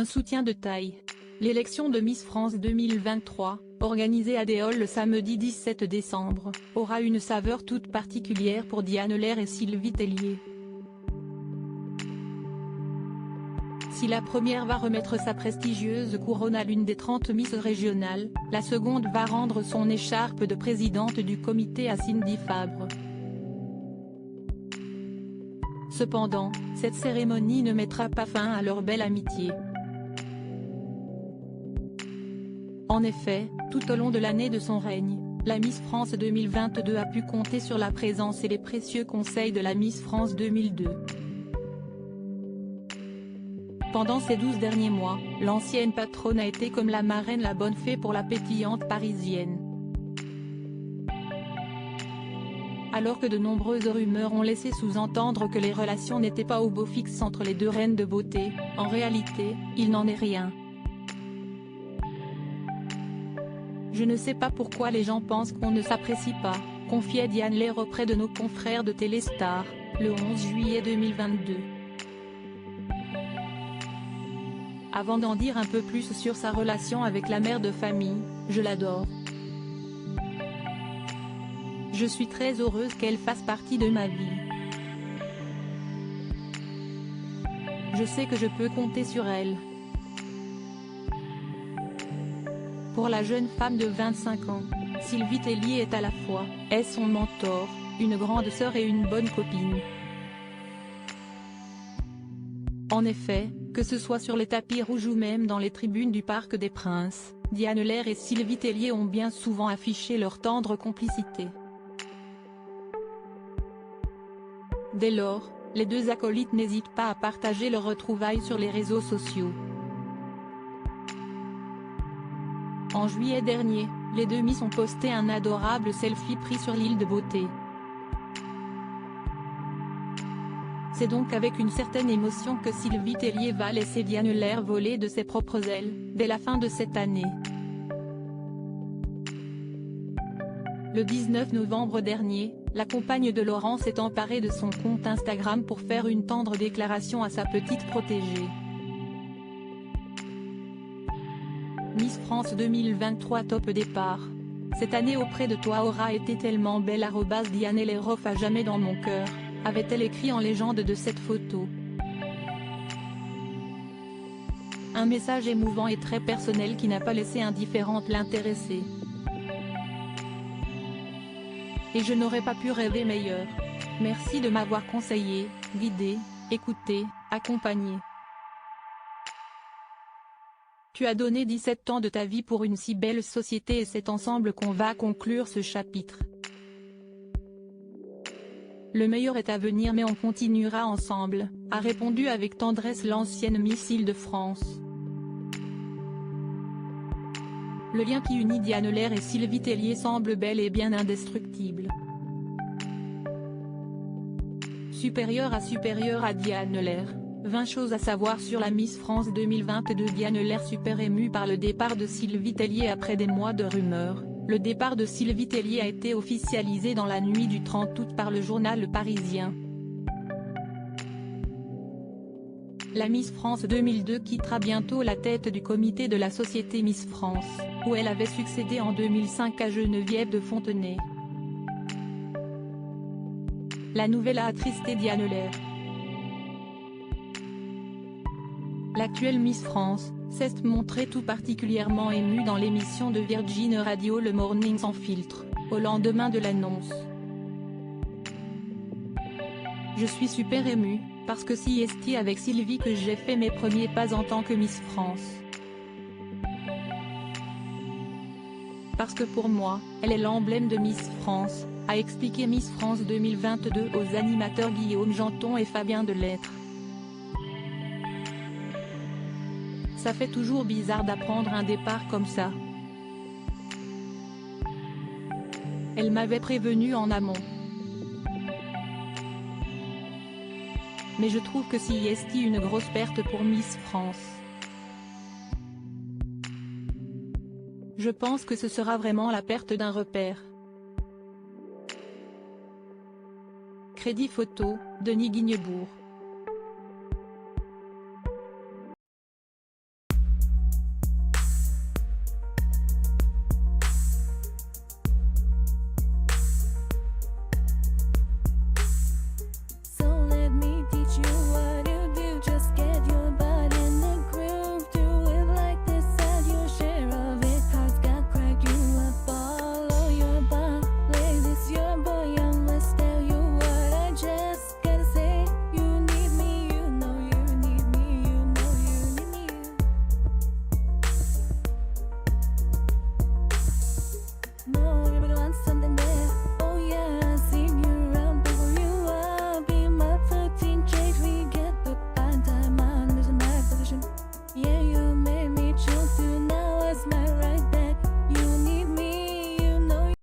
un soutien de taille. L'élection de Miss France 2023, organisée à Déol le samedi 17 décembre, aura une saveur toute particulière pour Diane Lair et Sylvie Tellier. Si la première va remettre sa prestigieuse couronne à l'une des 30 Miss régionales, la seconde va rendre son écharpe de présidente du comité à Cindy Fabre. Cependant, cette cérémonie ne mettra pas fin à leur belle amitié. En effet, tout au long de l'année de son règne, la Miss France 2022 a pu compter sur la présence et les précieux conseils de la Miss France 2002. Pendant ces 12 derniers mois, l'ancienne patronne a été comme la marraine la bonne fée pour la pétillante parisienne. Alors que de nombreuses rumeurs ont laissé sous-entendre que les relations n'étaient pas au beau fixe entre les deux reines de beauté, en réalité, il n'en est rien. Je ne sais pas pourquoi les gens pensent qu'on ne s'apprécie pas, confiait Diane Lair auprès de nos confrères de Téléstar, le 11 juillet 2022. Avant d'en dire un peu plus sur sa relation avec la mère de famille, je l'adore. Je suis très heureuse qu'elle fasse partie de ma vie. Je sais que je peux compter sur elle. Pour la jeune femme de 25 ans, Sylvie Tellier est à la fois, son mentor, une grande sœur et une bonne copine. En effet, que ce soit sur les tapis rouges ou même dans les tribunes du Parc des Princes, Diane Lair et Sylvie Tellier ont bien souvent affiché leur tendre complicité. Dès lors, les deux acolytes n'hésitent pas à partager leurs retrouvailles sur les réseaux sociaux. En juillet dernier, les deux Miss ont posté un adorable selfie pris sur l'île de Beauté. C'est donc avec une certaine émotion que Sylvie Tellier va laisser Diane Lair voler de ses propres ailes, dès la fin de cette année. Le 19 novembre dernier, la compagne de Laurent s'est emparée de son compte Instagram pour faire une tendre déclaration à sa petite protégée. Miss France 2023 top départ. Cette année auprès de toi aura été tellement belle @ Diane Lair à jamais dans mon cœur, avait-elle écrit en légende de cette photo. Un message émouvant et très personnel qui n'a pas laissé indifférente l'intéressée. Et je n'aurais pas pu rêver meilleur. Merci de m'avoir conseillé, guidé, écouté, accompagné. Tu as donné 17 ans de ta vie pour une si belle société et c'est ensemble qu'on va conclure ce chapitre. Le meilleur est à venir mais on continuera ensemble, a répondu avec tendresse l'ancienne Miss Île-de-France. Le lien qui unit Diane Lair et Sylvie Tellier semble bel et bien indestructible. Supérieure à Diane Lair, 20 choses à savoir sur la Miss France 2022. Diane Lair super émue par le départ de Sylvie Tellier. Après des mois de rumeurs, le départ de Sylvie Tellier a été officialisé dans la nuit du 30 août par le journal Le Parisien. La Miss France 2002 quittera bientôt la tête du comité de la société Miss France, où elle avait succédé en 2005 à Geneviève de Fontenay. La nouvelle a attristé Diane Lair. L'actuelle Miss France s'est montrée tout particulièrement émue dans l'émission de Virgin Radio Le Morning sans filtre, au lendemain de l'annonce. Je suis super émue, parce que c'est avec Sylvie que j'ai fait mes premiers pas en tant que Miss France. Parce que pour moi, elle est l'emblème de Miss France, a expliqué Miss France 2022 aux animateurs Guillaume Janton et Fabien Delettre. Ça fait toujours bizarre d'apprendre un départ comme ça. Elle m'avait prévenu en amont. Mais je trouve que c'est une grosse perte pour Miss France. Je pense que ce sera vraiment la perte d'un repère. Crédit photo, Denis Guignebourg.